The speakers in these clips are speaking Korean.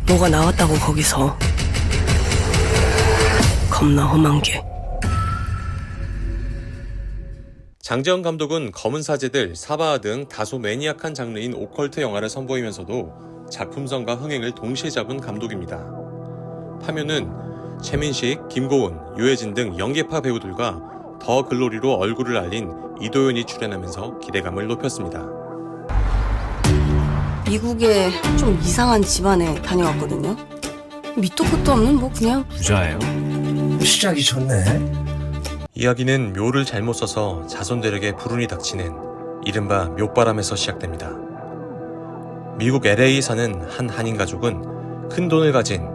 뭐가 나왔다고 거기서. 겁나 험한 게. 장지현 감독은 검은 사제들, 사바하 등 다소 매니악한 장르인 오컬트 영화를 선보이면서도 작품성과 흥행을 동시에 잡은 감독입니다. 파묘는 최민식, 김고은, 유해진 등 연계파 배우들과 더 글로리로 얼굴을 알린 이도현이 출연하면서 기대감을 높였습니다. 미국에 좀 이상한 집안에 다녀왔거든요. 밑도 끝도 없는 뭐 그냥 부자예요? 시작이 좋네. 이야기는 묘를 잘못 써서 자손들에게 불운이 닥치는 이른바 묘바람에서 시작됩니다. 미국 LA에 사는 한 한인 가족은 큰 돈을 가진,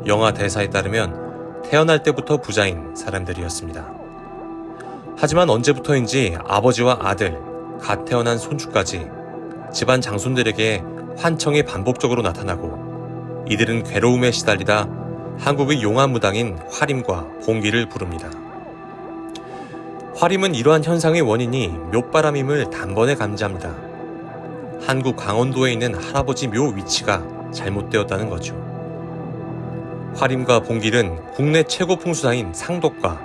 영화 대사에 따르면 태어날 때부터 부자인 사람들이었습니다. 하지만 언제부터인지 아버지와 아들, 갓 태어난 손주까지 집안 장손들에게 환청이 반복적으로 나타나고 이들은 괴로움에 시달리다 한국의 용한 무당인 화림과 봉기를 부릅니다. 화림은 이러한 현상의 원인이 묘바람임을 단번에 감지합니다. 한국 강원도에 있는 할아버지 묘 위치가 잘못되었다는 거죠. 화림과 봉길은 국내 최고 풍수사인 상덕과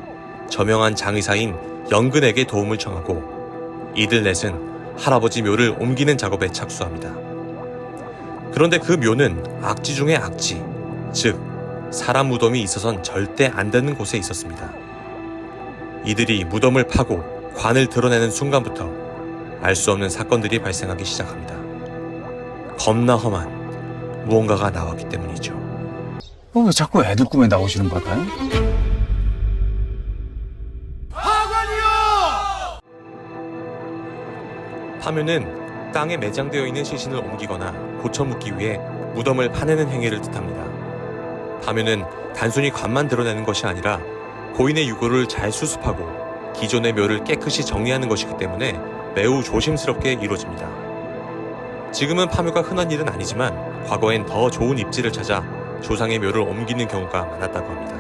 저명한 장의사인 연근에게 도움을 청하고 이들 넷은 할아버지 묘를 옮기는 작업에 착수합니다. 그런데 그 묘는 악지 중의 악지, 즉 사람 무덤이 있어선 절대 안 되는 곳에 있었습니다. 이들이 무덤을 파고 관을 드러내는 순간부터 알 수 없는 사건들이 발생하기 시작합니다. 겁나 험한 무언가가 나왔기 때문이죠. 왜 자꾸 애들 꿈에 나오시는 것 같아요? 파묘는 땅에 매장되어 있는 시신을 옮기거나 고쳐묻기 위해 무덤을 파내는 행위를 뜻합니다. 파묘는 단순히 관만 드러내는 것이 아니라 고인의 유골을 잘 수습하고 기존의 묘를 깨끗이 정리하는 것이기 때문에 매우 조심스럽게 이루어집니다. 지금은 파묘가 흔한 일은 아니지만 과거엔 더 좋은 입지를 찾아 조상의 묘를 옮기는 경우가 많았다고 합니다.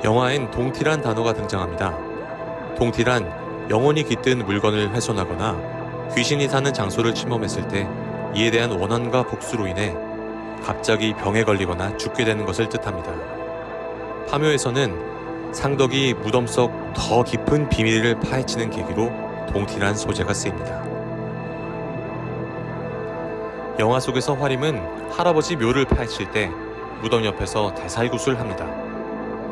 영화엔 동티란 단어가 등장합니다. 동티란 영혼이 깃든 물건을 훼손하거나 귀신이 사는 장소를 침범했을 때 이에 대한 원한과 복수로 인해 갑자기 병에 걸리거나 죽게 되는 것을 뜻합니다. 파묘에서는 상덕이 무덤 속 더 깊은 비밀을 파헤치는 계기로 동티란 소재가 쓰입니다. 영화 속에서 화림은 할아버지 묘를 파헤칠 때 무덤 옆에서 대살굿을 합니다.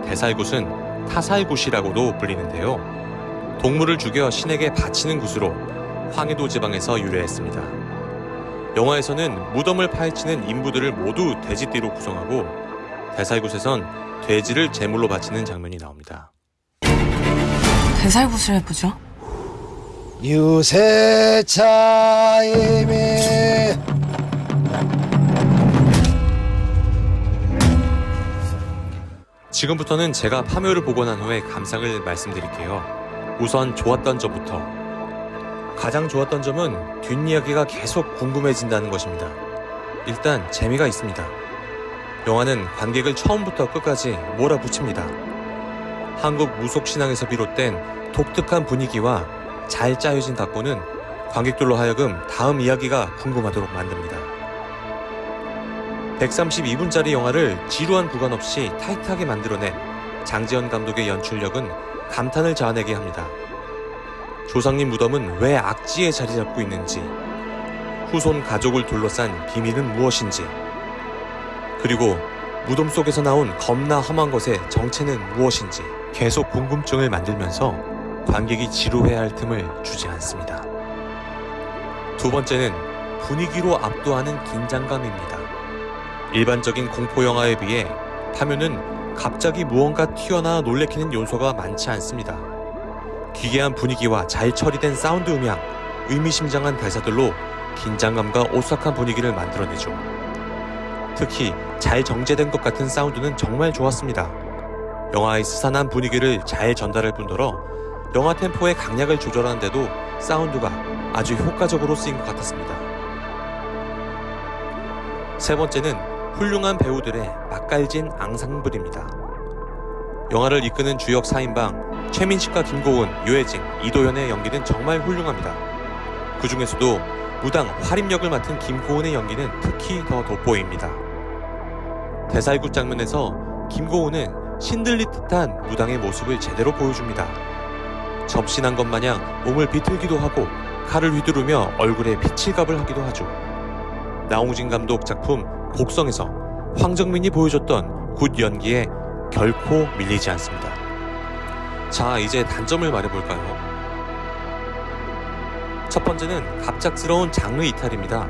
대살굿은 타살굿이라고도 불리는데요. 동물을 죽여 신에게 바치는 굿으로 황해도 지방에서 유래했습니다. 영화에서는 무덤을 파헤치는 인부들을 모두 돼지띠로 구성하고 대살굿에선 돼지를 제물로 바치는 장면이 나옵니다. 대살굿을 해보죠. 유세차임이 지금부터는 제가 파묘를 보고 난 후에 감상을 말씀드릴게요. 우선 좋았던 점부터. 가장 좋았던 점은 뒷이야기가 계속 궁금해진다는 것입니다. 일단 재미가 있습니다. 영화는 관객을 처음부터 끝까지 몰아붙입니다. 한국 무속신앙에서 비롯된 독특한 분위기와 잘 짜여진 각본은 관객들로 하여금 다음 이야기가 궁금하도록 만듭니다. 132분짜리 영화를 지루한 구간 없이 타이트하게 만들어낸 장지현 감독의 연출력은 감탄을 자아내게 합니다. 조상님 무덤은 왜 악지에 자리 잡고 있는지, 후손 가족을 둘러싼 비밀은 무엇인지, 그리고 무덤 속에서 나온 겁나 험한 것의 정체는 무엇인지 계속 궁금증을 만들면서 관객이 지루해할 틈을 주지 않습니다. 두 번째는 분위기로 압도하는 긴장감입니다. 일반적인 공포영화에 비해 파묘는 갑자기 무언가 튀어나와 놀래키는 요소가 많지 않습니다. 기괴한 분위기와 잘 처리된 사운드 음향, 의미심장한 대사들로 긴장감과 오싹한 분위기를 만들어내죠. 특히 잘 정제된 것 같은 사운드는 정말 좋았습니다. 영화의 스산한 분위기를 잘 전달할 뿐더러 영화 템포의 강약을 조절하는데도 사운드가 아주 효과적으로 쓰인 것 같았습니다. 세 번째는 훌륭한 배우들의 맛깔진 앙상블입니다. 영화를 이끄는 주역 4인방 최민식과 김고은, 유해진, 이도현의 연기는 정말 훌륭합니다. 그 중에서도 무당 활임역을 맡은 김고은의 연기는 특히 더 돋보입니다. 대살굿 장면에서 김고은은 신들릴 듯한 무당의 모습을 제대로 보여줍니다. 접신한 것 마냥 몸을 비틀기도 하고 칼을 휘두르며 얼굴에 피칠갑을 하기도 하죠. 나홍진 감독 작품 곡성에서 황정민이 보여줬던 굿 연기에 결코 밀리지 않습니다. 자, 이제 단점을 말해볼까요? 첫 번째는 갑작스러운 장르 이탈입니다.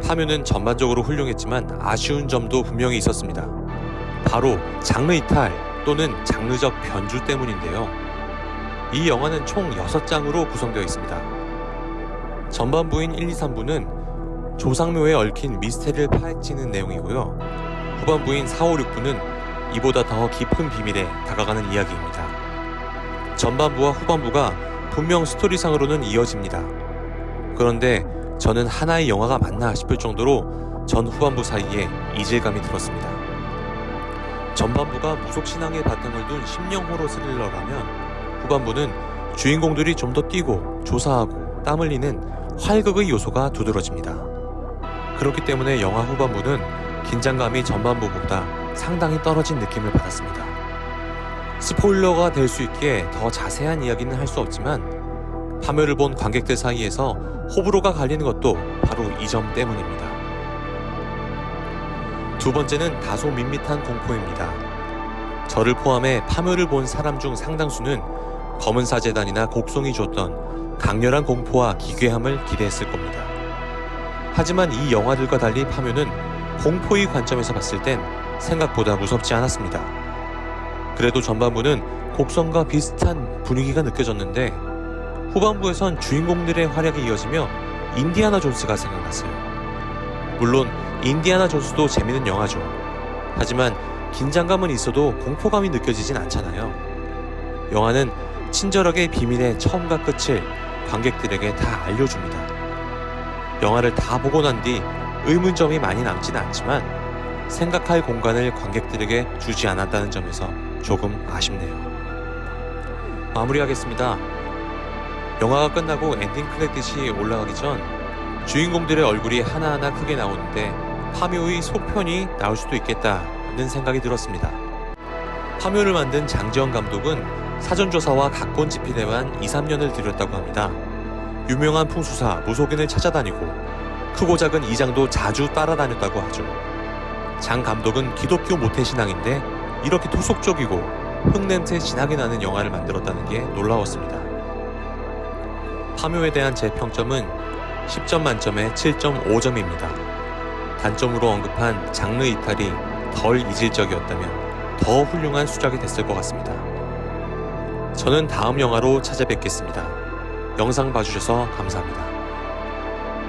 파묘는 전반적으로 훌륭했지만 아쉬운 점도 분명히 있었습니다. 바로 장르 이탈 또는 장르적 변주 때문인데요. 이 영화는 총 6장으로 구성되어 있습니다. 전반부인 1, 2, 3부는 조상묘에 얽힌 미스테리를 파헤치는 내용이고요. 후반부인 4, 5, 6부는 이보다 더 깊은 비밀에 다가가는 이야기입니다. 전반부와 후반부가 분명 스토리상으로는 이어집니다. 그런데 저는 하나의 영화가 맞나 싶을 정도로 전 후반부 사이에 이질감이 들었습니다. 전반부가 무속신앙에 바탕을 둔 심령 호러 스릴러라면 후반부는 주인공들이 좀 더 뛰고 조사하고 땀 흘리는 활극의 요소가 두드러집니다. 그렇기 때문에 영화 후반부는 긴장감이 전반부보다 상당히 떨어진 느낌을 받았습니다. 스포일러가 될 수 있기에 더 자세한 이야기는 할 수 없지만 파묘를 본 관객들 사이에서 호불호가 갈리는 것도 바로 이 점 때문입니다. 두 번째는 다소 밋밋한 공포입니다. 저를 포함해 파묘를 본 사람 중 상당수는 검은사제단이나 곡성이 줬던 강렬한 공포와 기괴함을 기대했을 겁니다. 하지만 이 영화들과 달리 파묘는 공포의 관점에서 봤을 땐 생각보다 무섭지 않았습니다. 그래도 전반부는 곡성과 비슷한 분위기가 느껴졌는데 후반부에선 주인공들의 활약이 이어지며 인디아나 존스가 생각났어요. 물론 인디아나 존스도 재밌는 영화죠. 하지만 긴장감은 있어도 공포감이 느껴지진 않잖아요. 영화는 친절하게 비밀의 처음과 끝을 관객들에게 다 알려줍니다. 영화를 다 보고 난 뒤 의문점이 많이 남지는 않지만 생각할 공간을 관객들에게 주지 않았다는 점에서 조금 아쉽네요. 마무리하겠습니다. 영화가 끝나고 엔딩 크레딧이 올라가기 전 주인공들의 얼굴이 하나하나 크게 나오는데 파묘의 속편이 나올 수도 있겠다는 생각이 들었습니다. 파묘를 만든 장지연 감독은 사전조사와 각본 집필에만 2, 3년을 들였다고 합니다. 유명한 풍수사 무속인을 찾아다니고 크고 작은 이장도 자주 따라다녔다고 하죠. 장 감독은 기독교 모태신앙인데 이렇게 토속적이고 흙냄새 진하게 나는 영화를 만들었다는 게 놀라웠습니다. 파묘에 대한 제 평점은 10점 만점에 7.5점입니다. 단점으로 언급한 장르 이탈이 덜 이질적이었다면 더 훌륭한 수작이 됐을 것 같습니다. 저는 다음 영화로 찾아뵙겠습니다. 영상 봐주셔서 감사합니다.